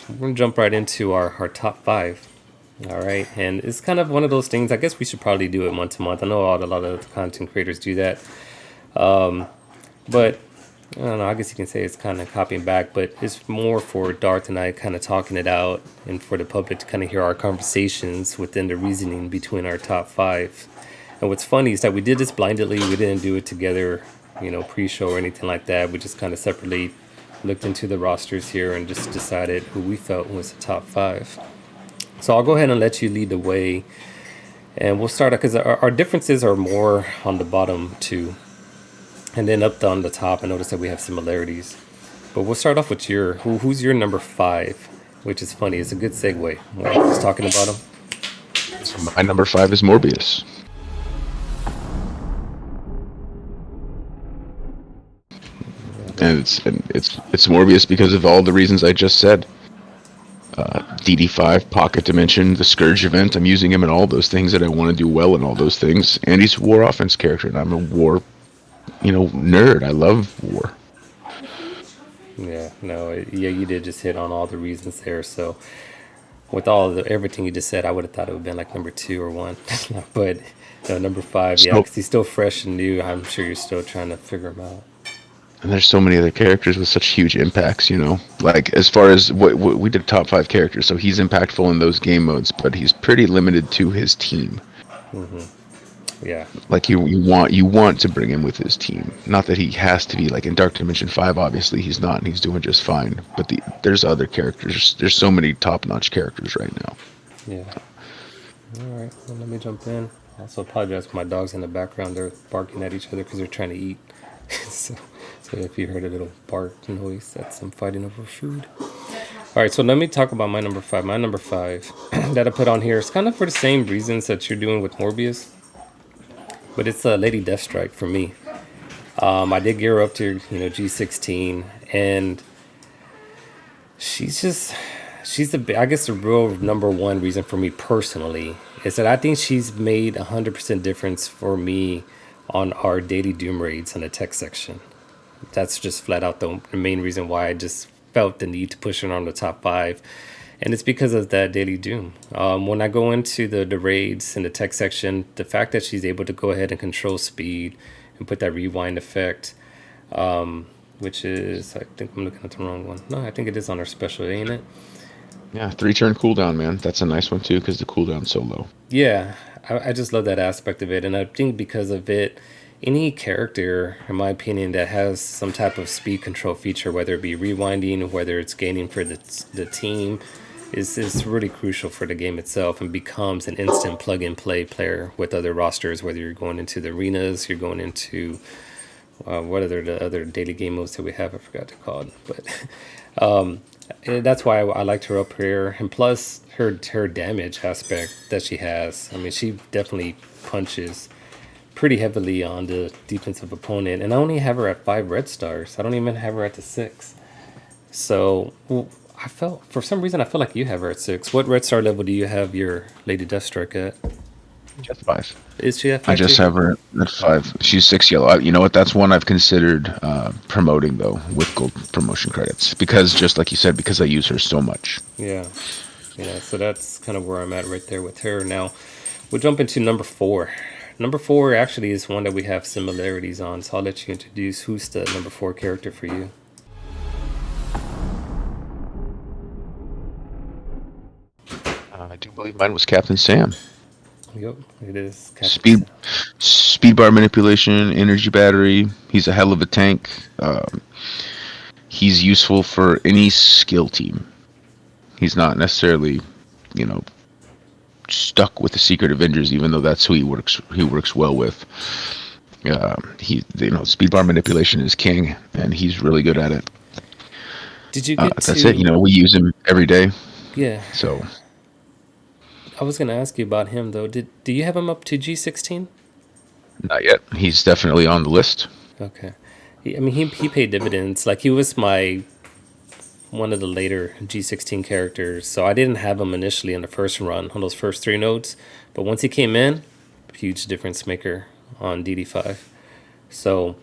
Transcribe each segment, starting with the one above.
we're gonna jump right into our top five. All right, and it's kind of one of those things. I guess we should probably do it month to month. I know a lot of the content creators do that, but I don't know. I guess you can say it's kind of copying back, but it's more for Darth and I kind of talking it out, and for the public to kind of hear our conversations within the reasoning between our top five. And what's funny is that we did this blindly. We didn't do it together, pre-show or anything like that. We just kind of separately looked into the rosters here and just decided who we felt was the top five. So I'll go ahead and let you lead the way, and we'll start because our differences are more on the bottom two, and then up on the top. I noticed that we have similarities, but we'll start off with who's your number five, which is funny. It's a good segue. We're just talking about him. So my number 5 is Morbius. And it's Morbius because of all the reasons I just said. DD5, Pocket Dimension, the Scourge event. I'm using him in all those things that I want to do well in all those things. And he's a war offense character, and I'm a war, nerd. I love war. Yeah, no, yeah, you did just hit on all the reasons there. So with everything you just said, I would have thought it would have been like number two or one, but number five, yeah, So, because he's still fresh and new. I'm sure you're still trying to figure him out. and there's so many other characters with such huge impacts, Like, as far as what we did top 5 characters, so he's impactful in those game modes, but he's pretty limited to his team. Yeah, Like you want to bring him with his team. Not that he has to be like in Dark Dimension 5. Obviously, he's not, and he's doing just fine. But there's other characters. There's so many top-notch characters right now. yeah. All right, well, let me jump in. I also apologize for my dogs in the background. They're barking at each other because they're trying to eat. so, so if you heard a little bark noise, that's them fighting over food. All right, so let me talk about my number five. My number five that I put on here is kind of for the same reasons that you're doing with Morbius, but it's Lady Deathstrike for me. I did gear up to G16, and she's the I guess the real number one reason for me personally is that I think she's made 100% difference for me on our daily doom raids in the tech section. That's just flat out the main reason why I just felt the need to push her on the top five. And it's because of that daily doom. When I go into the raids in the tech section, the fact that she's able to go ahead and control speed and put that rewind effect, which is, I think I'm looking at the wrong one. No, I think it is on her special, ain't it? Yeah, 3-turn cooldown, man. That's a nice one too, because the cooldown's so low. Yeah, I just love that aspect of it. And I think because of it, any character, in my opinion, that has some type of speed control feature, whether it be rewinding, whether it's gaining for the team, is really crucial for the game itself and becomes an instant plug-and-play player with other rosters, whether you're going into the arenas, you're going into, what are the other daily game modes that we have? I forgot to call it. But that's why I liked her up here. And plus, her damage aspect that she has. I mean, she definitely punches pretty heavily on the defensive opponent. And I only have her at 5 red stars. I don't even have her at the 6. So, well, for some reason, I feel like you have her at 6. What red star level do you have your Lady Deathstrike at? Just 5. Is she at I 5 just too? have her at 5. She's 6 yellow. You know what? That's one I've considered promoting though with gold promotion credits because, just like you said, because I use her so much. Yeah. Yeah, so that's kind of where I'm at right there with her. Now, we'll jump into number 4. Number 4 actually is one that we have similarities on, so I'll let you introduce who's the number 4 character for you. I do believe mine was Captain Sam. Yep, it is Captain Speed, speed bar manipulation, energy battery. He's a hell of a tank. He's useful for any skill team. He's not necessarily, stuck with the Secret Avengers, even though that's who he works well with. Speed bar manipulation is king, and he's really good at it. Did you get That's it. to? We use him every day. Yeah, So I was gonna ask you about him though. Do you have him up to G16? not yet. He's definitely on the list. Okay. I mean, he paid dividends. Like he was one of the later G16 characters, so I didn't have him initially in the first run on those first 3 nodes, but once he came in, huge difference maker on DD5. So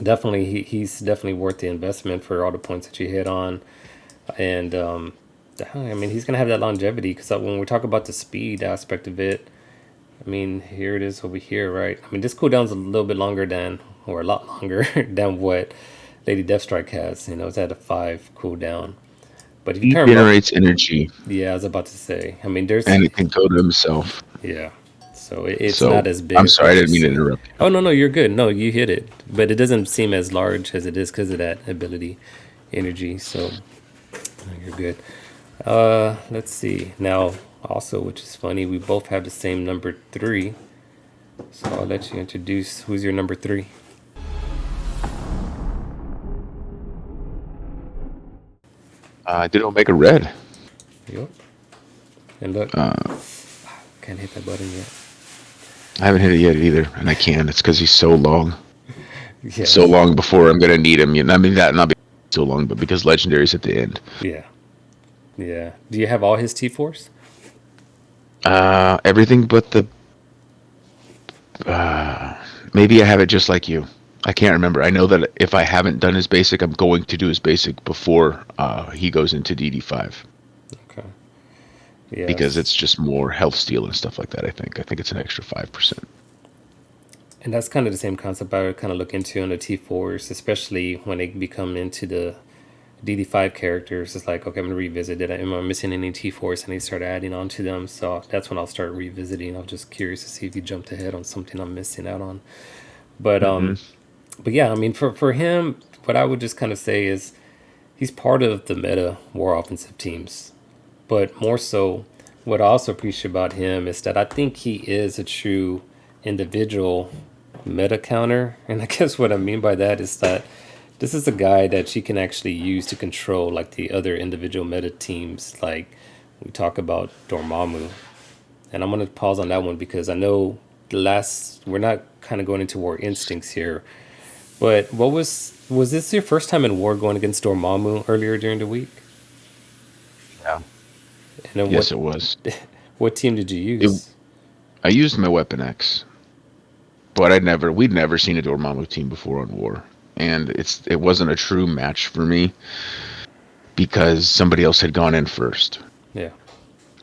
definitely he's definitely worth the investment for all the points that you hit on, and I mean, he's gonna have that longevity because when we talk about the speed aspect of it, I mean, here it is over here, right? I mean, this cooldown's a little bit longer than, or a lot longer than what Lady Deathstrike has. You know, it's at a 5 cooldown. But if you He turn Mo, generates energy, yeah, I was about to say. I mean, there's, and it can go to himself. yeah. So it's So not as big I'm as what sorry, I you didn't mean to see. interrupt. Oh no, no, you're good. No, you hit it, but it doesn't seem as large as it is because of that ability, energy. So no, you're good. Let's see. Now, also, which is funny, we both have the same number 3. So I'll let you introduce who's your number 3. I did Omega Red. Yep. And look, Uh, can't hit that button yet. I haven't hit it yet either, and I can. It's because he's so long. So Yes. long before I'm gonna need him. You know, I mean that not be so long, but because legendary's at the end. Yeah. Yeah. Do you have all his T-Force? Everything but the. Maybe I have it just like you. I can't remember. I know that if I haven't done his basic, I'm going to do his basic before he goes into DD5 Okay. because Yes. it's just more health steal and stuff like that. I think it's an extra 5%. And that's kind of the same concept I would kind of look into on the T4s, especially when they become into the DD5 characters. It's like, okay, I'm going to revisit it. Am I missing any T4s? And they start adding on to them. So that's when I'll start revisiting. I'm just curious to see if you jumped ahead on something I'm missing out on. But Hmm. but yeah, I mean, for him, what I would just kind of say is he's part of the meta war offensive teams. But more so, what I also appreciate about him is that I think he is a true individual meta counter. And I guess what I mean by that is that this is a guy that you can actually use to control like the other individual meta teams. Like we talk about Dormammu. And I'm gonna pause on that one because I know the last we're not kind of going into war instincts here. But was this your first time in war going against Dormammu earlier during the week? Yeah. And then Yes, it was. what team did you It, use? I used my Weapon X, but we'd never seen a Dormammu team before on War, and it wasn't a true match for me because somebody else had gone in first Yeah.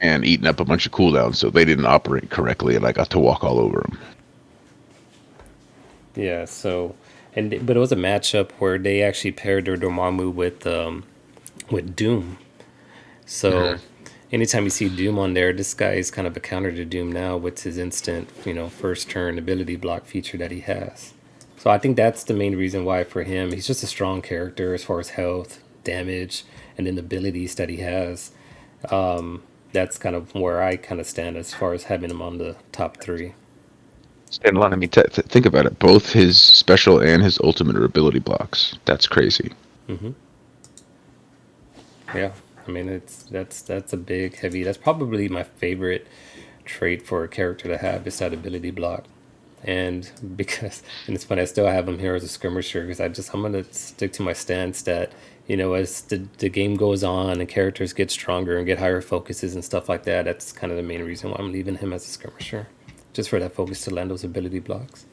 and eaten up a bunch of cooldowns, so they didn't operate correctly, and I got to walk all over them. Yeah, so but it was a matchup where they actually paired their Dormammu with Doom. So Hmm. anytime you see Doom on there, this guy is kind of a counter to Doom now with his instant, first turn ability block feature that he has. So I think that's the main reason why for him, he's just a strong character as far as health, damage, and then the abilities that he has. That's kind of where I kind of stand as far as having him on the top 3. Stand alone. I mean, think about it. Both his special and his ultimate are ability blocks. That's crazy. Hmm. Yeah, I mean that's a big heavy. That's probably my favorite trait for a character to have is that ability block. And and it's funny, I still have him here as a skirmisher because I'm gonna stick to my stance that as the game goes on and characters get stronger and get higher focuses and stuff like that. That's kind of the main reason why I'm leaving him as a skirmisher, just for that focus to land those ability blocks.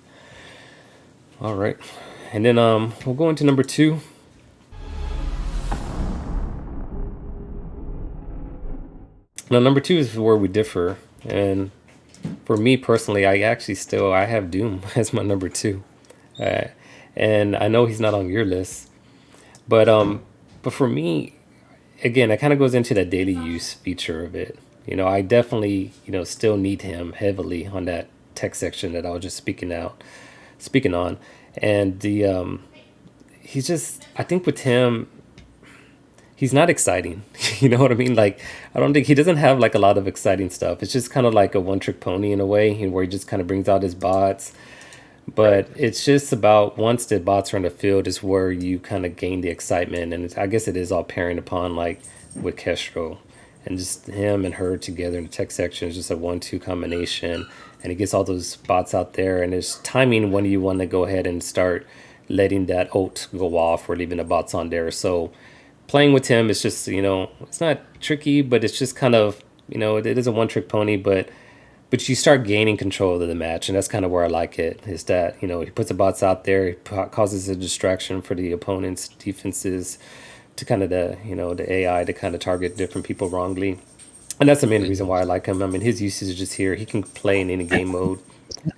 All right, and then we'll go into number 2. Now, number 2 is where we differ, and for me personally, I have Doom as my number 2, uh, and I know he's not on your list, but for me, again, it kind of goes into that daily use feature of it. I definitely still need him heavily on that tech section that I was just speaking on, and the he's just I think with him he's not exciting. You know what I mean? Like, I don't think he doesn't have like a lot of exciting stuff. It's just kind of like a one trick pony in a way, where he just kind of brings out his bots. Right. But it's just about once the bots are in the field is where you kind of gain the excitement. And I guess it is all pairing upon like with Kestrel and just him and her together in the tech section is just a 1-2 combination. And he gets all those bots out there. And there's timing when you want to go ahead and start letting that ult go off or leaving the bots on there. So playing with him is just it's not tricky, but it's just kind of it is a one trick pony, but you start gaining control of the match, and that's kind of where I like it. Is that he puts the bots out there, he causes a distraction for the opponent's defenses to kind of the AI to kind of target different people wrongly. And that's the main reason why I like him. I mean, his usage is just here. He can play in any game mode,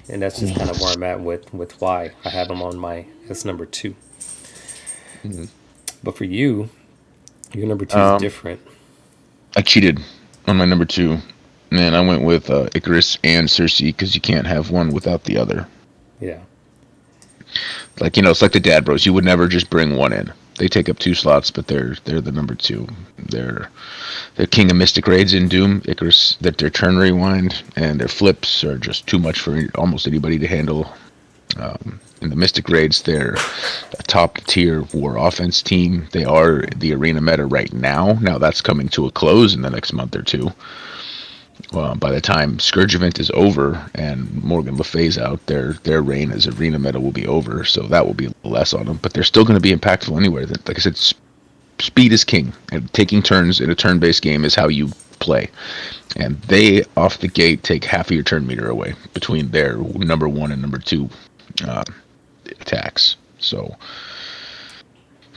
and that's just kind of where I'm at with why I have him on my as number two. Mhm. But for you, your number two is Um, different. I cheated on my number two, and I went with Icarus and Cersei because you can't have one without the other. Yeah, Like, it's like the Dad Bros. You would never just bring one in. They take up two slots, but they're the number two. They're king of mystic raids in Doom. Icarus, that their turn rewind and their flips are just too much for almost anybody to handle. In the mystic raids, they're a top tier war offense team. They are the arena meta right now. Now that's coming to a close in the next month or two. By the time Scourge event is over and Morgan Le Fay's out, their reign as arena meta will be over, so that will be less on them. But they're still going to be impactful anywhere. Like I said, speed is king, and taking turns in a turn-based game is how you play. And they, off the gate, take half of your turn meter away between their number one and number two uh, attacks. So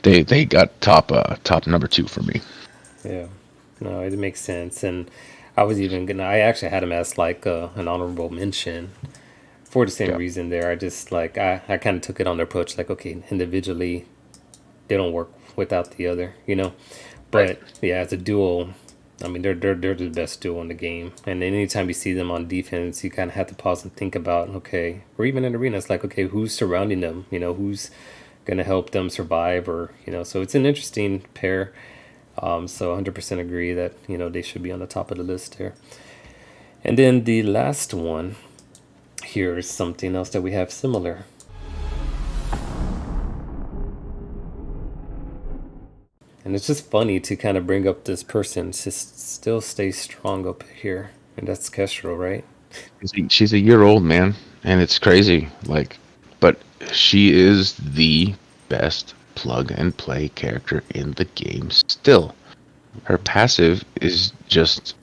they got top number two for me. yeah. No, it makes sense. And I actually had him as like an honorable mention for the same Yeah. reason there. I just like, I kind of took it on the approach like, okay, individually, they don't work without the other, you know? Right. But yeah, as a duo, I mean, they're the best duo in the game. And anytime you see them on defense, you kind of have to pause and think about, okay, or even in arena, it's like, okay, who's surrounding them? You know, who's going to help them survive? Or, so it's an interesting pair. So 100% agree that, they should be on the top of the list here. And then the last one here is something else that we have similar. And it's just funny to kind of bring up this person to still stay strong up here. And that's Kestrel, right? She's a year old, man, and it's crazy. Like, but she is the best plug and play character in the game still. Her passive is just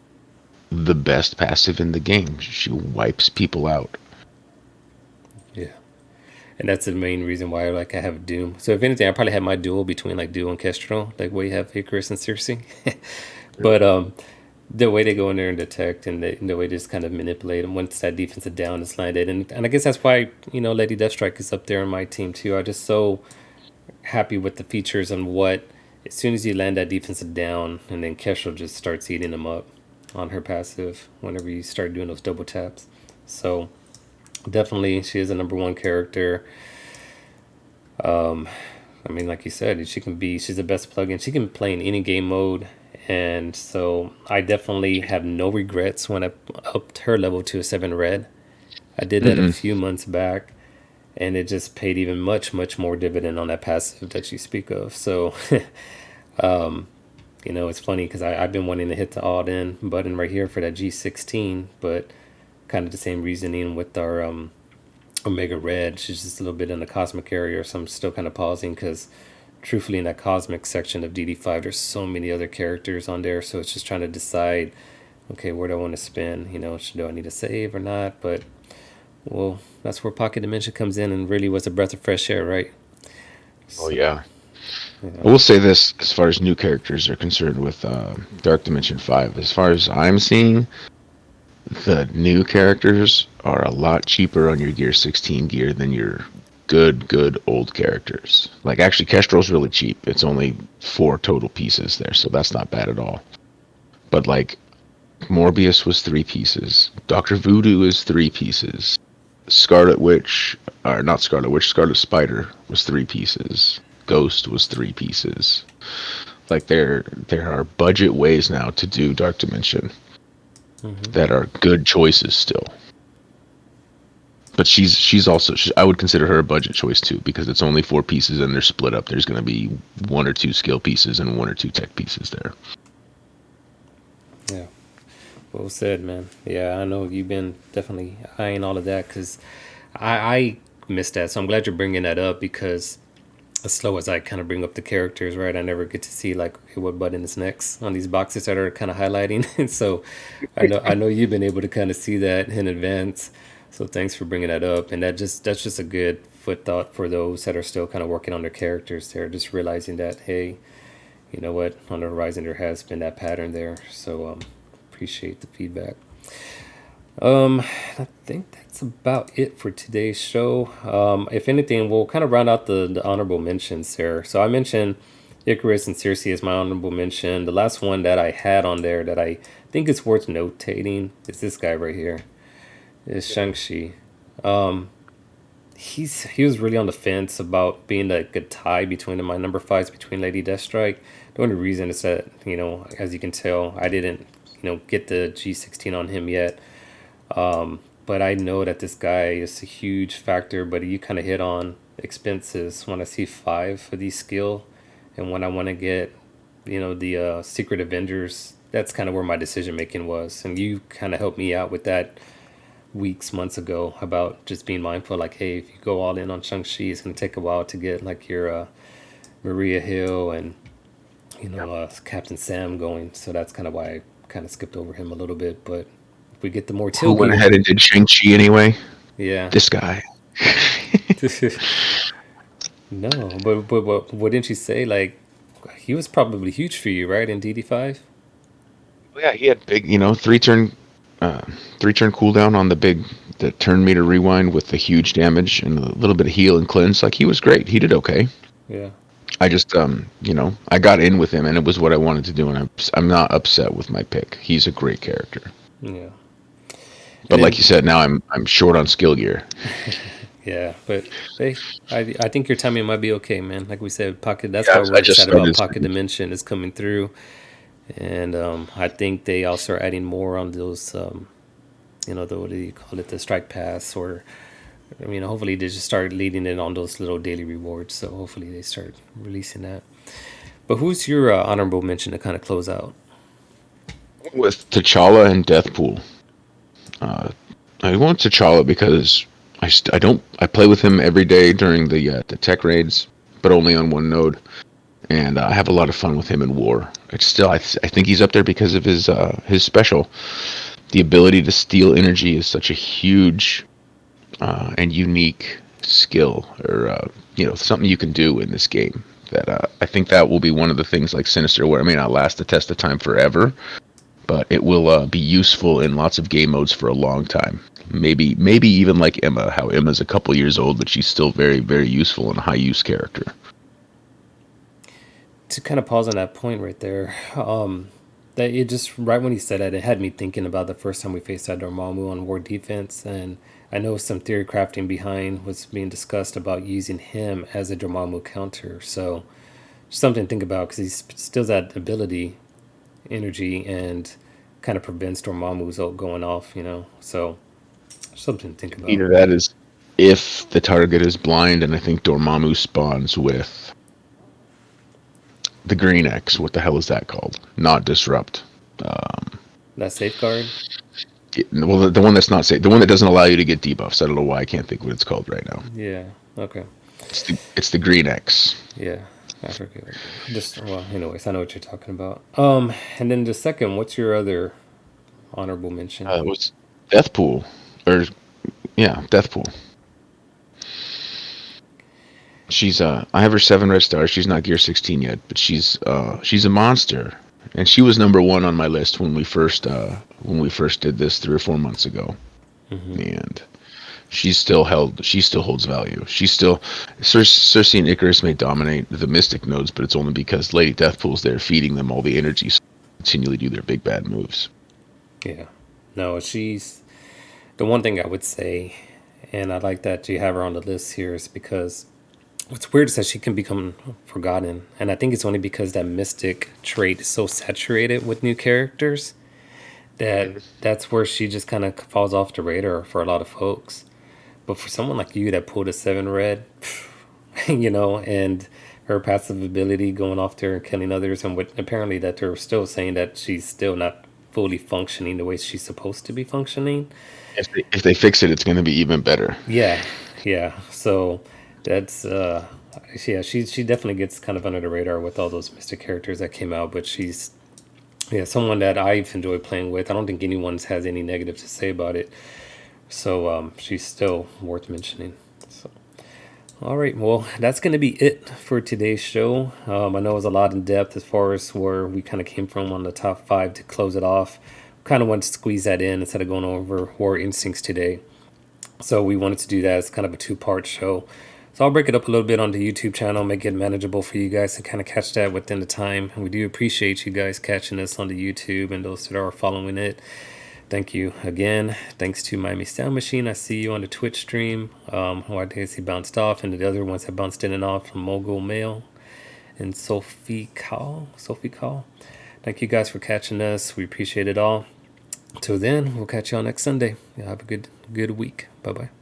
the best passive in the game. She wipes people out. Yeah. And that's the main reason why like I have Doom. So if anything, I probably have my duel between like Duel and Kestrel, like where you have Icarus and Cersei. But the way they go in there and detect and the way they just kind of manipulate them once that defensive down is landed. And I guess that's why, Lady Deathstrike is up there on my team too. I'm just so happy with the features and what, as soon as you land that defensive down, and then Kestrel just starts eating them up on her passive whenever you start doing those double taps. So definitely she is a number one character. I mean, like you said, she's the best plugin. She can play in any game mode. And so I definitely have no regrets when I upped her level to a 7 red. I did that a Mm-mm. few months back, and it just paid even much, much more dividend on that passive that you speak of. So, it's funny because I've been wanting to hit the odd in button right here for that G16, but kind of the same reasoning with our Omega Red. She's just a little bit in the cosmic area, so I'm still kind of pausing because truthfully in that cosmic section of DD5 there's so many other characters on there, so it's just trying to decide, okay, where do I want to spend, do I need to save or not? But well, that's where Pocket Dimension comes in and really was a breath of fresh air, right? Oh So yeah. I yeah. will say this as far as new characters are concerned with Dark Dimension 5. As far as I'm seeing, the new characters are a lot cheaper on your Gear 16 gear than your good old characters. Like, actually, Kestrel's really cheap. It's only 4 total pieces there, so that's not bad at all. But, like, Morbius was 3 pieces. Dr. Voodoo is 3 pieces. Scarlet Witch, or not Scarlet Witch, Scarlet Spider was 3 pieces. Ghost was 3 pieces. Like, there are budget ways now to do Dark Dimension Hmm. that are good choices still. But she's also I would consider her a budget choice too, because it's only 4 pieces and they're split up. There's going to be 1 or 2 skill pieces and 1 or 2 tech pieces there. Yeah. Well said, man. Yeah, I know you've been definitely eyeing all of that because I missed that. So I'm glad you're bringing that up because as slow as I kind of bring up the characters, right, I never get to see like, okay, what button is next on these boxes that are kind of highlighting. And so I know you've been able to kind of see that in advance. So thanks for bringing that up. And that's just a good foot thought for those that are still kind of working on their characters. They're just realizing that, hey, you know what, on the horizon there has been that pattern there. So appreciate the feedback. I think that's about it for today's show. If anything, we'll kind of round out the honorable mentions there. So I mentioned Icarus and Circe as my honorable mention. The last one that I had on there that I think is worth notating is this guy right here. Is Shang-Chi. He was really on the fence about being like a tie between my number fives between Lady Deathstrike. The only reason is that, you know, as you can tell, I didn't, you know, get the G16 on him yet. But I know that this guy is a huge factor. But you kind of hit on expenses when I see 5 of these skill, and when I want to get, you know, the Secret Avengers. That's kind of where my decision making was, and you kind of helped me out with that months ago about just being mindful. Like, hey, if you go all in on Shang-Chi, it's gonna take a while to get like your Maria Hill and, you know, Captain Sam going. So that's kind of why I kind of skipped over him a little bit. But if we get the more Who went Tilgy, ahead and did Shang-Chi anyway? yeah. This guy. No, but what didn't you say? Like, he was probably huge for you, right, in DD5? Yeah, he had big, 3 turn cooldown on the turn meter rewind with the huge damage and a little bit of heal and cleanse. Like, he was great. He did okay. Yeah. I just, I got in with him, and it was what I wanted to do, and I'm not upset with my pick. He's a great character. Yeah. But like you said, now I'm short on skill gear. Yeah, but hey, I think your timing might be okay, man. Like we said, pocket. That's Yeah, why we're I just excited about started. Pocket Dimension is coming through, and I think they also are adding more on those. You know, what do you call it? The strike pass, or I mean, hopefully they just start leading it on those little daily rewards. So hopefully they start releasing that. But who's your honorable mention to kind of close out? With T'Challa and Deathpool. I want T'Challa because I play with him every day during the tech raids, but only on one node, and I have a lot of fun with him in war. It's still I think he's up there because of his special. The ability to steal energy is such a huge and unique skill, or something you can do in this game. That I think that will be one of the things like Sinister, where it may not last the test of time forever, but it will be useful in lots of game modes for a long time. Maybe even like Emma, how Emma's a couple years old, but she's still very, very useful and a high use character. To kind of pause on that point right there, that it just right when he said that, it had me thinking about the first time we faced that Dormammu on war defense, and I know some theory crafting behind was being discussed about using him as a Dormammu counter. So something to think about, because he still has that ability, energy, and kind of prevents Dormammu's going off. You know, so something to think about. Either that is if the target is blind, and I think Dormammu spawns with the Green X. What the hell is that called? Not Disrupt. That safeguard. Well, the one that's not safe, the one that doesn't allow you to get debuffs. I don't know why I can't think what it's called right now. Yeah. Okay. It's the Green X. Yeah. I forget. Just well, anyways, I know what you're talking about. And then the second, what's your other honorable mention? What's Deathpool? Deathpool. She's I have her 7 red stars. She's not gear 16 yet, but she's a monster, and she was number 1 on my list when we first did this 3 or 4 months ago, and she still holds value. She's still Circe and Icarus may dominate the Mystic nodes, but it's only because Lady Deathpool's there feeding them all the energy, so they continually do their big bad moves. Yeah. No, she's the one thing I would say, and I like that you have her on the list here, is because what's weird is that she can become forgotten, and I think it's only because that mystic trait is so saturated with new characters that's where she just kind of falls off the radar for a lot of folks. But for someone like you that pulled a 7 red, you know, and her passive ability going off there and killing others, and what apparently that they're still saying that she's still not fully functioning the way she's supposed to be functioning. If they fix it, it's going to be even better. Yeah, yeah. So that's yeah. She definitely gets kind of under the radar with all those mystic characters that came out, but she's someone that I've enjoyed playing with. I don't think anyone has any negative to say about it. So she's still worth mentioning. So All right, well, that's going to be it for today's show. I know it was a lot in depth as far as where we kind of came from on the top 5 to close it off. Kind of wanted to squeeze that in instead of going over War Instincts today. So we wanted to do that as kind of a 2-part show. So I'll break it up a little bit on the YouTube channel, make it manageable for you guys to kind of catch that within the time. And we do appreciate you guys catching us on the YouTube and those that are following it. Thank you again. Thanks to Miami Sound Machine. I see you on the Twitch stream. I guess he bounced off, and the other ones that bounced in and off from Mogul Mail and Sophie Call. Thank you guys for catching us. We appreciate it all. Till then, we'll catch y'all next Sunday. Y'all have a good week. Bye-bye.